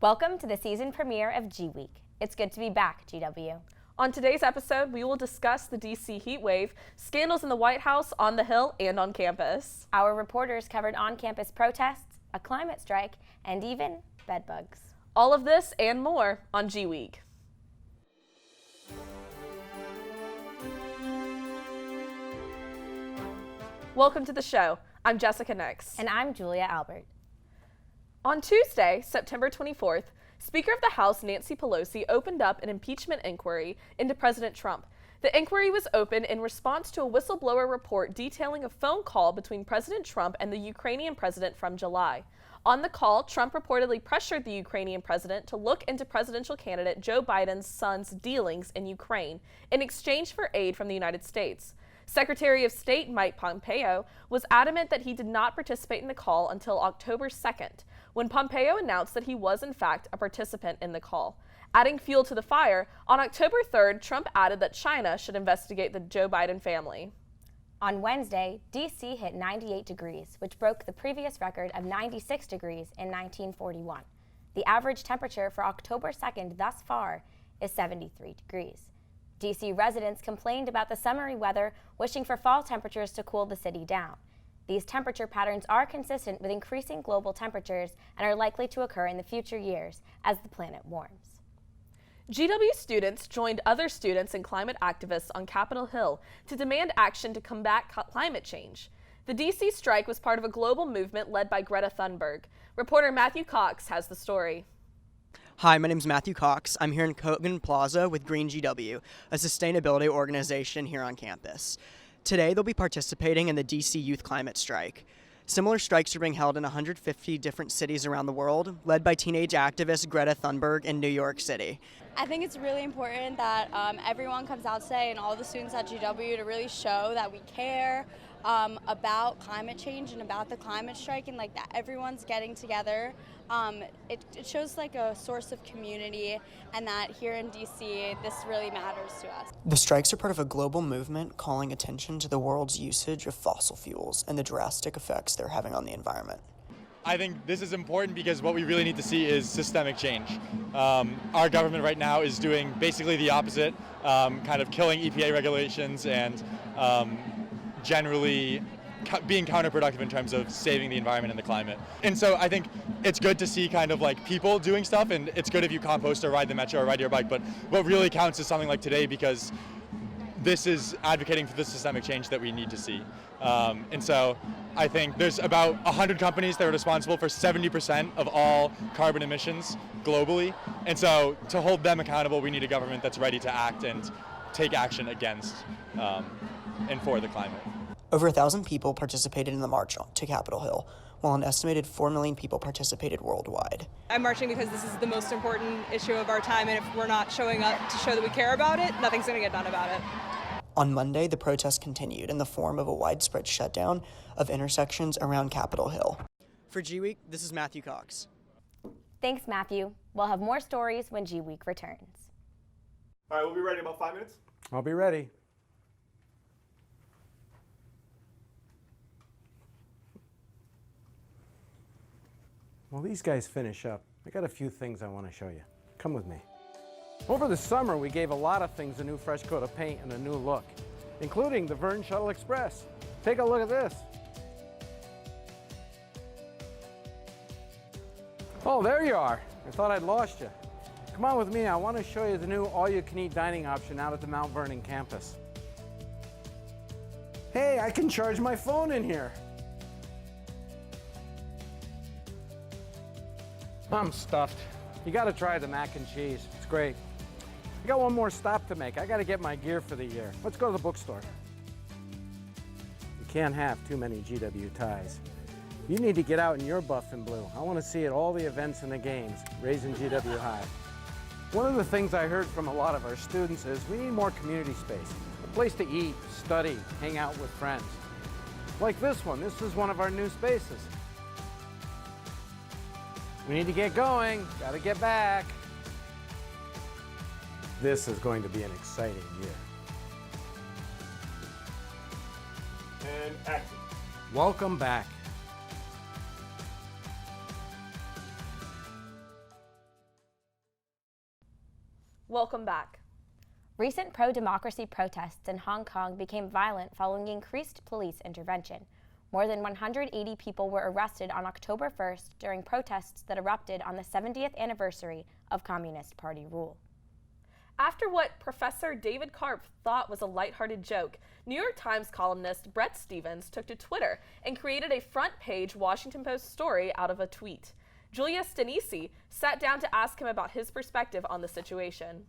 Welcome to the season premiere of GWeek. It's good to be back, GW. On today's episode, we will discuss the DC heat wave, scandals in the White House, on the Hill, and on campus. Our reporters covered on-campus protests, a climate strike, and even bedbugs. All of this and more on GWeek. Welcome to the show. I'm Jessica Nix. And I'm Julia Albert. On Tuesday, September 24th, Speaker of the House Nancy Pelosi opened up an impeachment inquiry into President Trump. The inquiry was opened in response to a whistleblower report detailing a phone call between President Trump and the Ukrainian president from July. On the call, Trump reportedly pressured the Ukrainian president to look into presidential candidate Joe Biden's son's dealings in Ukraine in exchange for aid from the United States. Secretary of State Mike Pompeo was adamant that he did not participate in the call until October 2nd, when Pompeo announced that he was in fact a participant in the call. Adding fuel to the fire, on October 3rd, Trump added that China should investigate the Joe Biden family. On Wednesday, D.C. hit 98 degrees, which broke the previous record of 96 degrees in 1941. The average temperature for October 2nd thus far is 73 degrees. D.C. residents complained about the summery weather, wishing for fall temperatures to cool the city down. These temperature patterns are consistent with increasing global temperatures and are likely to occur in the future years as the planet warms. GW students joined other students and climate activists on Capitol Hill to demand action to combat climate change. The DC strike was part of a global movement led by Greta Thunberg. Reporter Matthew Cox has the story. Hi, my name is Matthew Cox. I'm here in Kogan Plaza with Green GW, a sustainability organization here on campus. Today, they'll be participating in the DC Youth Climate Strike. Similar strikes are being held in 150 different cities around the world, led by teenage activist Greta Thunberg in New York City. I think it's really important that everyone comes out today and all the students at GW to really show that we care about climate change and about the climate strike, and like that everyone's getting together. It shows like a source of community, and that here in DC this really matters to us. The strikes are part of a global movement calling attention to the world's usage of fossil fuels and the drastic effects they're having on the environment. I think this is important because what we really need to see is systemic change. Our government right now is doing basically the opposite, kind of killing EPA regulations and generally being counterproductive in terms of saving the environment and the climate. And so I think it's good to see kind of like people doing stuff, and it's good if you compost or ride the metro or ride your bike, but what really counts is something like today, because this is advocating for the systemic change that we need to see. And so I think there's about 100 companies that are responsible for 70% of all carbon emissions globally. And so to hold them accountable, we need a government that's ready to act and take action against and for the climate. Over 1,000 people participated in the march to Capitol Hill, while an estimated 4 million people participated worldwide. I'm marching because this is the most important issue of our time, and if we're not showing up to show that we care about it, nothing's going to get done about it. On Monday, the protest continued in the form of a widespread shutdown of intersections around Capitol Hill. For GWeek, this is Matthew Cox. Thanks, Matthew. We'll have more stories when GWeek returns. All right, we'll be ready in about 5 minutes. I'll be ready. While these guys finish up, I got a few things I want to show you. Come with me. Over the summer, we gave a lot of things a new fresh coat of paint and a new look, including the Vern Shuttle Express. Take a look at this. Oh, there you are. I thought I'd lost you. Come on with me. I want to show you the new all-you-can-eat dining option out at the Mount Vernon campus. Hey, I can charge my phone in here. I'm stuffed. You gotta try the mac and cheese. It's great. I got one more stop to make. I gotta get my gear for the year. Let's go to the bookstore. You can't have too many GW ties. You need to get out in your buff and blue. I want to see at all the events and the games, raising GW high. One of the things I heard from a lot of our students is we need more community space, a place to eat, study, hang out with friends. Like this one. This is one of our new spaces. We need to get going. Gotta get back. This is going to be an exciting year. And action. Welcome back. Welcome back. Recent pro-democracy protests in Hong Kong became violent following increased police intervention. More than 180 people were arrested on October 1st during protests that erupted on the 70th anniversary of Communist Party rule. After what Professor David Karpf thought was a lighthearted joke, New York Times columnist Bret Stephens took to Twitter and created a front-page Washington Post story out of a tweet. Julia Stanisi sat down to ask him about his perspective on the situation.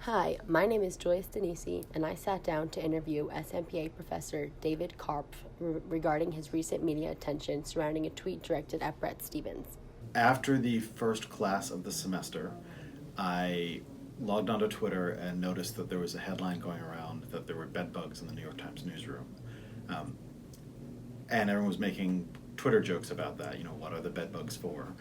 Hi, my name is Julia Stanisi, and I sat down to interview SMPA Professor David Karpf regarding his recent media attention surrounding a tweet directed at Bret Stephens. After the first class of the semester, I logged onto Twitter and noticed that there was a headline going around that there were bedbugs in the New York Times newsroom. And everyone was making Twitter jokes about that, what are the bedbugs for?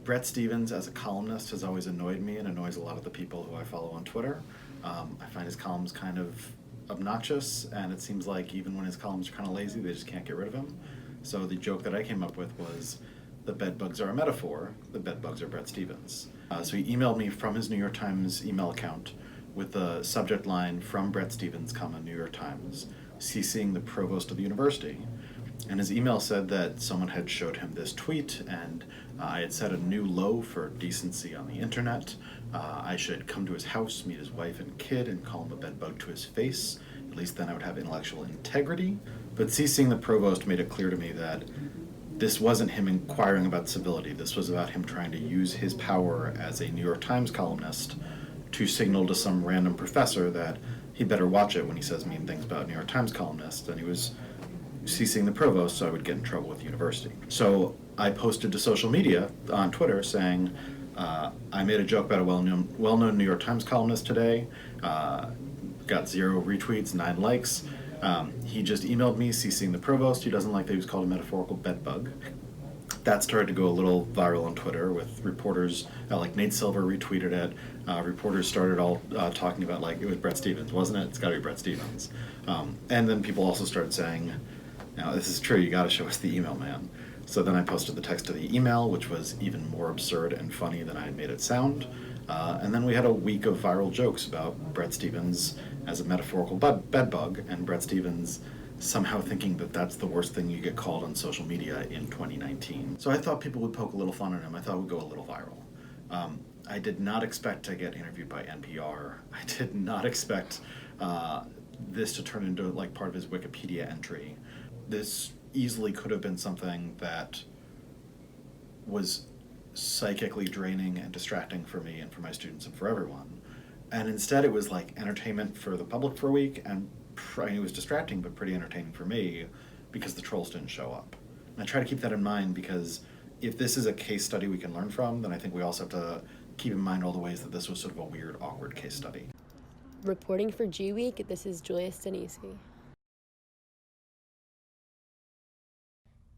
Bret Stephens, as a columnist, has always annoyed me and annoys a lot of the people who I follow on Twitter. I find his columns kind of obnoxious, and it seems like even when his columns are kind of lazy, they just can't get rid of him. So the joke that I came up with was, the bedbugs are a metaphor, the bedbugs are Bret Stephens. So he emailed me from his New York Times email account with the subject line, from Bret Stephens, New York Times, CCing the provost of the university. And his email said that someone had showed him this tweet, and I had set a new low for decency on the internet. I should come to his house, meet his wife and kid, and call him a bedbug to his face. At least then I would have intellectual integrity. But CCing the provost made it clear to me that this wasn't him inquiring about civility. This was about him trying to use his power as a New York Times columnist to signal to some random professor that he better watch it when he says mean things about New York Times columnists. And he was CCing the provost so I would get in trouble with the university. So I posted to social media on Twitter saying, I made a joke about a well-known New York Times columnist today, got 0 retweets, 9 likes. He just emailed me CCing the provost. He doesn't like that he was called a metaphorical bedbug. That started to go a little viral on Twitter with reporters, like Nate Silver retweeted it. Reporters started all talking about, like, it was Bret Stephens, wasn't it? It's got to be Bret Stephens. And then people also started saying, now, this is true, you gotta show us the email, man. So then I posted the text of the email, which was even more absurd and funny than I had made it sound. And then we had a week of viral jokes about Bret Stephens as a metaphorical bedbug, and Bret Stephens somehow thinking that that's the worst thing you get called on social media in 2019. So I thought people would poke a little fun at him. I thought it would go a little viral. I did not expect to get interviewed by NPR. I did not expect this to turn into like part of his Wikipedia entry. This easily could have been something that was psychically draining and distracting for me and for my students and for everyone. And instead it was like entertainment for the public for a week, and it was distracting but pretty entertaining for me because the trolls didn't show up. And I try to keep that in mind because if this is a case study we can learn from, then I think we also have to keep in mind all the ways that this was sort of a weird, awkward case study. Reporting for GWeek, this is Julia Stanisi.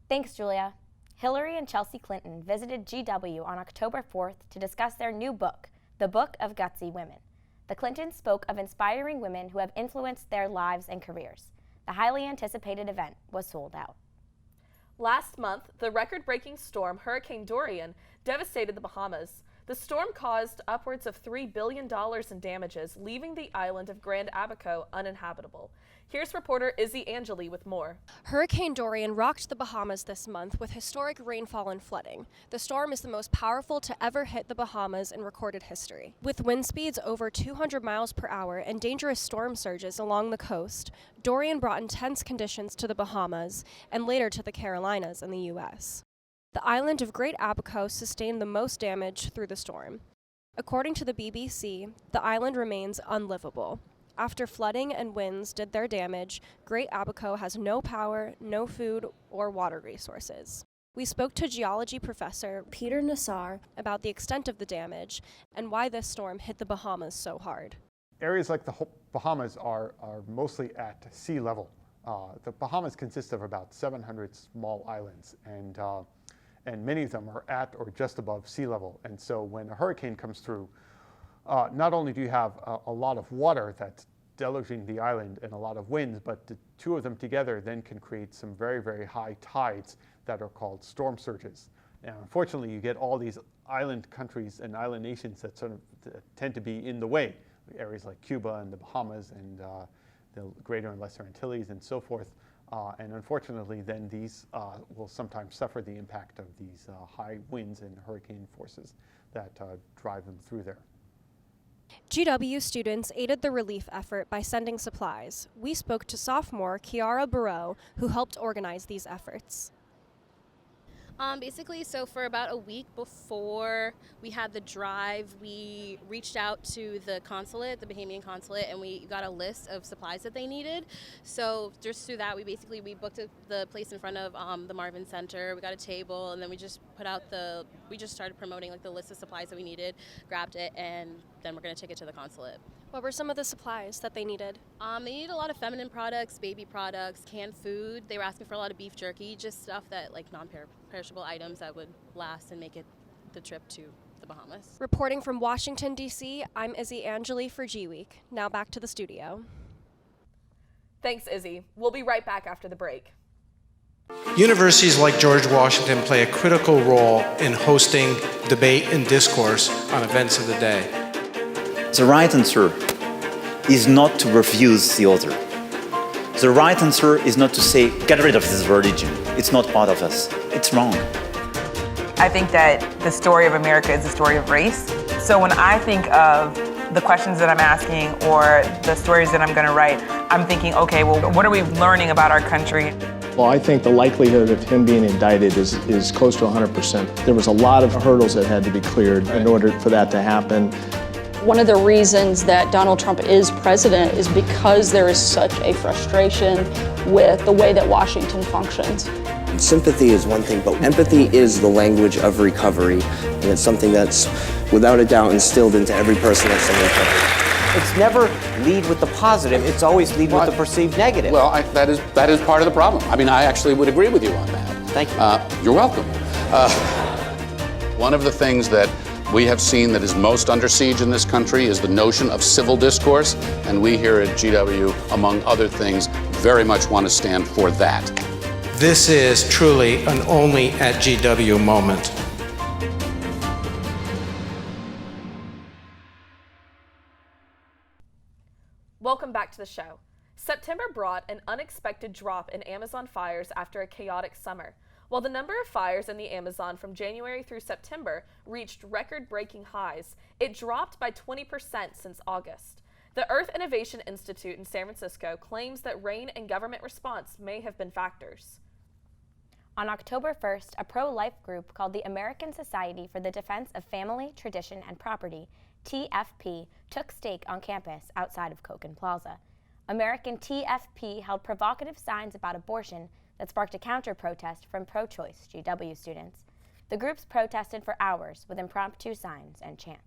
Thanks, Julia. Hillary and Chelsea Clinton visited GW on October 4th to discuss their new book, The Book of Gutsy Women. The Clintons spoke of inspiring women who have influenced their lives and careers. The highly anticipated event was sold out. Last month, the record-breaking storm Hurricane Dorian devastated the Bahamas. The storm caused upwards of $3 billion in damages, leaving the island of Grand Abaco uninhabitable. Here's reporter Izzy Angeli with more. Hurricane Dorian rocked the Bahamas this month with historic rainfall and flooding. The storm is the most powerful to ever hit the Bahamas in recorded history. With wind speeds over 200 miles per hour and dangerous storm surges along the coast, Dorian brought intense conditions to the Bahamas and later to the Carolinas in the U.S. The island of Great Abaco sustained the most damage through the storm. According to the BBC, the island remains unlivable. After flooding and winds did their damage, Great Abaco has no power, no food, or water resources. We spoke to geology professor Peter Nassar about the extent of the damage and why this storm hit the Bahamas so hard. Areas like the Bahamas are mostly at sea level. The Bahamas consist of about 700 small islands, and many of them are at or just above sea level. And so when a hurricane comes through, not only do you have a lot of water that's deluging the island and a lot of winds, but the two of them together then can create some very, very high tides that are called storm surges. And unfortunately, you get all these island countries and island nations that sort of tend to be in the way. Areas like Cuba and the Bahamas and the Greater and Lesser Antilles and so forth. And unfortunately, then these will sometimes suffer the impact of these high winds and hurricane forces that drive them through there. GW students aided the relief effort by sending supplies. We spoke to sophomore Kiara Barreau, who helped organize these efforts. Basically, so for about a week before we had the drive, we reached out to the consulate, the Bahamian consulate, and we got a list of supplies that they needed. So just through that, we booked the place in front of the Marvin Center. We got a table, and then we just started promoting like the list of supplies that we needed, grabbed it, and then we're going to take it to the consulate. What were some of the supplies that they needed? They needed a lot of feminine products, baby products, canned food. They were asking for a lot of beef jerky, just stuff that like non-perishable items that would last and make it the trip to the Bahamas. Reporting from Washington, D.C., I'm Izzy Angeli for GWeek. Now back to the studio. Thanks, Izzy. We'll be right back after the break. Universities like George Washington play a critical role in hosting debate and discourse on events of the day. The right answer is not to refuse the other. The right answer is not to say, get rid of this religion. It's not part of us. It's wrong. I think that the story of America is the story of race. So when I think of the questions that I'm asking or the stories that I'm going to write, I'm thinking, okay, well, what are we learning about our country? Well, I think the likelihood of him being indicted is close to 100%. There was a lot of hurdles that had to be cleared in order for that to happen. One of the reasons that Donald Trump is president is because there is such a frustration with the way that Washington functions. Sympathy is one thing, but empathy is the language of recovery, and it's something that's without a doubt instilled into every person that's in recovery. It's never lead with the positive, it's always lead with the perceived negative. Well, that is part of the problem. I mean, I actually would agree with you on that. Thank you. You're welcome. One of the things that we have seen that is most under siege in this country is the notion of civil discourse, and we here at GW, among other things, very much want to stand for that. This is truly an only at GW moment. Welcome back to the show. September brought an unexpected drop in Amazon fires after a chaotic summer. While the number of fires in the Amazon from January through September reached record-breaking highs, it dropped by 20% since August. The Earth Innovation Institute in San Francisco claims that rain and government response may have been factors. On October 1st, a pro-life group called the American Society for the Defense of Family, Tradition, and Property, TFP, took stake on campus outside of Koken Plaza. American TFP held provocative signs about abortion that sparked a counter-protest from pro-choice GW students. The groups protested for hours with impromptu signs and chants.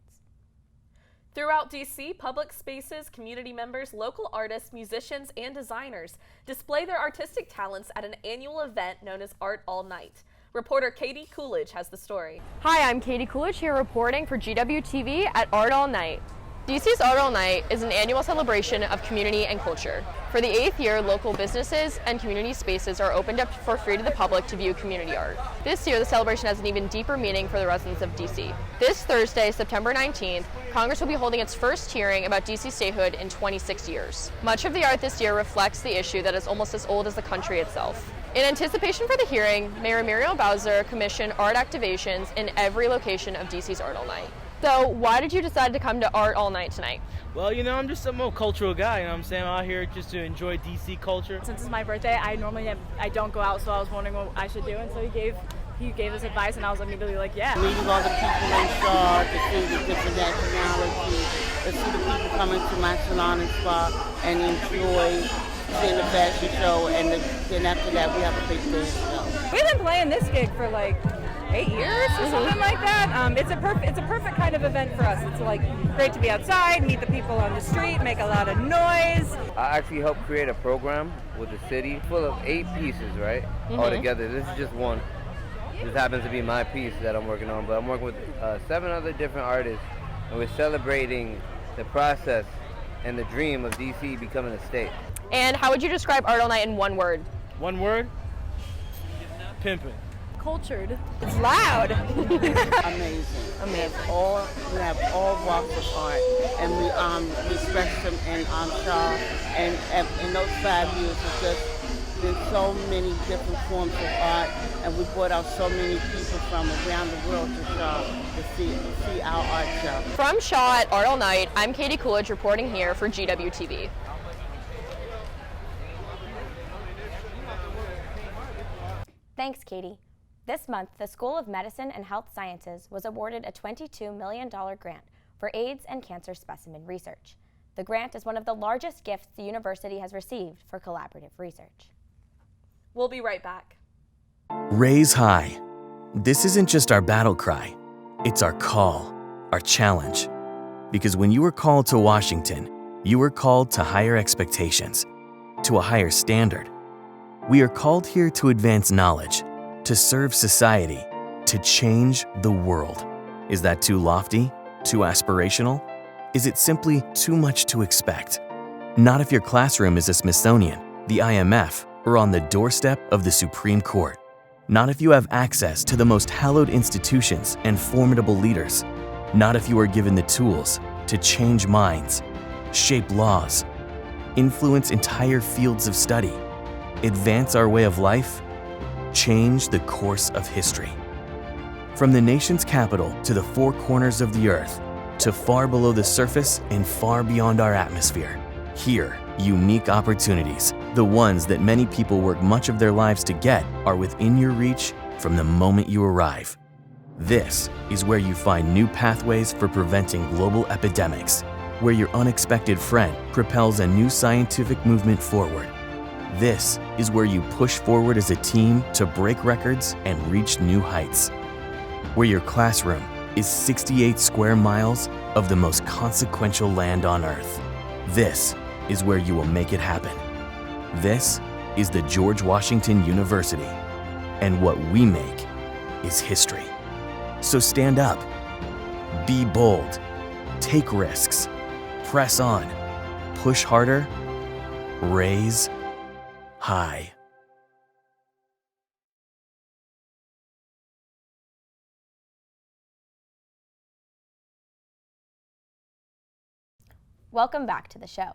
Throughout D.C., public spaces, community members, local artists, musicians, and designers display their artistic talents at an annual event known as Art All Night. Reporter Katie Coolidge has the story. Hi, I'm Katie Coolidge here reporting for GW TV at Art All Night. DC's Art All Night is an annual celebration of community and culture. For the 8th year, local businesses and community spaces are opened up for free to the public to view community art. This year, the celebration has an even deeper meaning for the residents of DC. This Thursday, September 19th, Congress will be holding its first hearing about DC statehood in 26 years. Much of the art this year reflects the issue that is almost as old as the country itself. In anticipation for the hearing, Mayor Muriel Bowser commissioned art activations in every location of DC's Art All Night. So why did you decide to come to Art All Night tonight? Well, I'm just a more cultural guy, I'm saying? I'm out here just to enjoy DC culture. Since it's my birthday, I don't go out, so I was wondering what I should do, and so he gave us advice, and I was immediately like, yeah. Meeting all the people in Shaw, to see the different nationalities, to see the people coming to my salon and spa and enjoy seeing the fashion show, and then after that we have a big dance show. We've been playing this gig for like 8 years or something like that. It's a perfect kind of event for us. It's like great to be outside, meet the people on the street, make a lot of noise. I actually helped create a program with the city full of 8 pieces, right? All together. This is just one. This happens to be my piece that I'm working on, but I'm working with 7 other different artists, and we're celebrating the process and the dream of DC becoming a state. And how would you describe Art All Night in one word? One word? Pimpin'. cultured. It's loud. Amazing. We have all walks of art, and we respect them in Shaw. And in those 5 years, it's just been so many different forms of art, and we brought out so many people from around the world to Shaw to see our art show. From Shaw at Art All Night, I'm Katie Coolidge reporting here for GWTV. Thanks, Katie. This month, the School of Medicine and Health Sciences was awarded a $22 million grant for AIDS and cancer specimen research. The grant is one of the largest gifts the university has received for collaborative research. We'll be right back. Raise high. This isn't just our battle cry. It's our call, our challenge. Because when you were called to Washington, you were called to higher expectations, to a higher standard. We are called here to advance knowledge, to serve society, to change the world. Is that too lofty? Too aspirational? Is it simply too much to expect? Not if your classroom is a Smithsonian, the IMF, or on the doorstep of the Supreme Court. Not if you have access to the most hallowed institutions and formidable leaders. Not if you are given the tools to change minds, shape laws, influence entire fields of study, advance our way of life, change the course of history. From the nation's capital to the four corners of the earth, to far below the surface and far beyond our atmosphere, here, unique opportunities, the ones that many people work much of their lives to get, are within your reach from the moment you arrive. This is where you find new pathways for preventing global epidemics, where your unexpected friend propels a new scientific movement forward. This is where you push forward as a team to break records and reach new heights. Where your classroom is 68 square miles of the most consequential land on Earth. This is where you will make it happen. This is the George Washington University, and what we make is history. So stand up, be bold, take risks, press on, push harder, raise high. Welcome back to the show.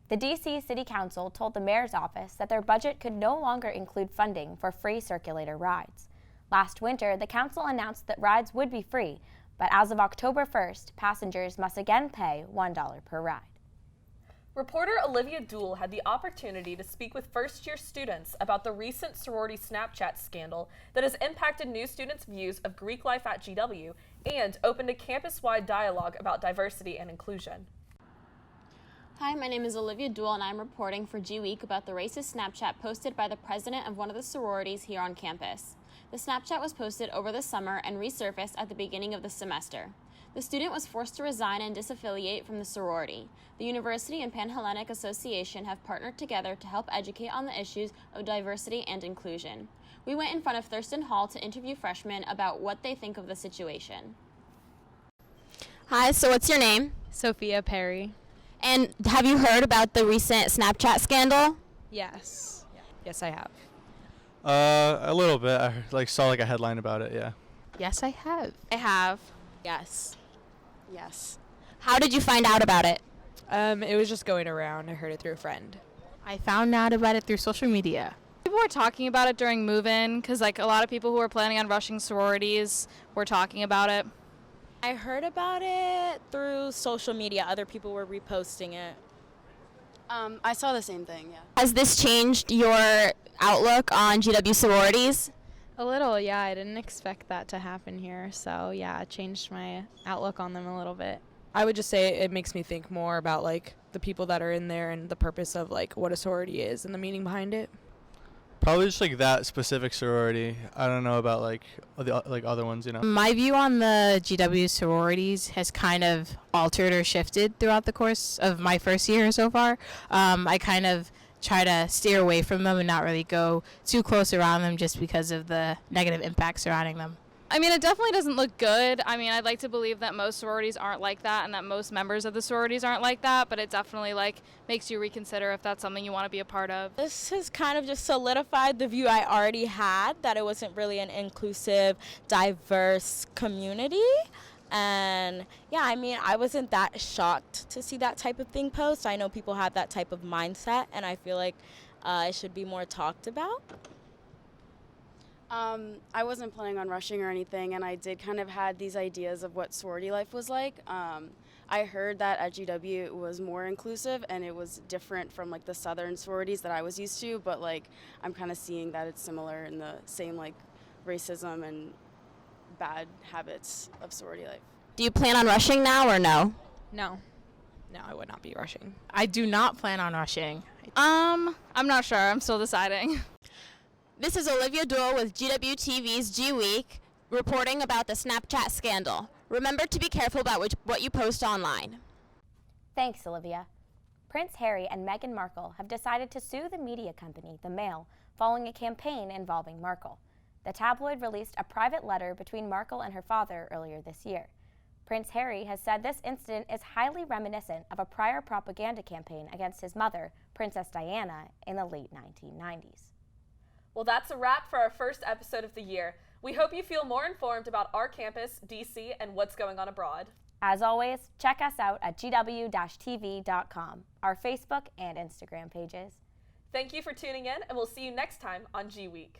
The D.C. City Council told the mayor's office that their budget could no longer include funding for free circulator rides. Last winter, the council announced that rides would be free, but as of October 1st, passengers must again pay $1 per ride. Reporter Olivia Dool had the opportunity to speak with first-year students about the recent sorority Snapchat scandal that has impacted new students' views of Greek life at GW and opened a campus-wide dialogue about diversity and inclusion. Hi, my name is Olivia Dool, and I'm reporting for GWeek about the racist Snapchat posted by the president of one of the sororities here on campus. The Snapchat was posted over the summer and resurfaced at the beginning of the semester. The student was forced to resign and disaffiliate from the sorority. The University and Pan-Hellenic Association have partnered together to help educate on the issues of diversity and inclusion. We went in front of Thurston Hall to interview freshmen about what they think of the situation. Hi, so what's your name? Sophia Perry. And have you heard about the recent Snapchat scandal? Yes. Yes, I have. A little bit. I saw a headline about it, yeah. Yes, I have. I have. Yes. Yes. How did you find out about it? It was just going around. I heard it through a friend. I found out about it through social media. People were talking about it during move-in because a lot of people who were planning on rushing sororities were talking about it. I heard about it through social media. Other people were reposting it. I saw the same thing, yeah. Has this changed your outlook on GW sororities? A little, yeah. I didn't expect that to happen here. So, yeah, it changed my outlook on them a little bit. I would just say it makes me think more about, the people that are in there and the purpose of, what a sorority is and the meaning behind it. Probably just that specific sorority. I don't know about the other ones, you know. My view on the GW sororities has kind of altered or shifted throughout the course of my first year so far. I kind of try to steer away from them and not really go too close around them just because of the negative impact surrounding them. I mean, it definitely doesn't look good. I mean, I'd like to believe that most sororities aren't like that and that most members of the sororities aren't like that, but it definitely makes you reconsider if that's something you want to be a part of. This has kind of just solidified the view I already had, that it wasn't really an inclusive, diverse community. And yeah, I mean, I wasn't that shocked to see that type of thing post. I know people have that type of mindset, and I feel like it should be more talked about. I wasn't planning on rushing or anything, and I did kind of had these ideas of what sorority life was like. I heard that at GW it was more inclusive and it was different from the southern sororities that I was used to, but I'm kind of seeing that it's similar in the same racism and bad habits of sorority life. Do you plan on rushing now or no? No, I would not be rushing. I do not plan on rushing. I'm not sure. I'm still deciding. This is Olivia Duell with GWTV's GWeek reporting about the Snapchat scandal. Remember to be careful about what you post online. Thanks, Olivia. Prince Harry and Meghan Markle have decided to sue the media company, The Mail, following a campaign involving Markle. The tabloid released a private letter between Markle and her father earlier this year. Prince Harry has said this incident is highly reminiscent of a prior propaganda campaign against his mother, Princess Diana, in the late 1990s. Well, that's a wrap for our first episode of the year. We hope you feel more informed about our campus, DC, and what's going on abroad. As always, check us out at gw-tv.com, our Facebook and Instagram pages. Thank you for tuning in, and we'll see you next time on GWeek.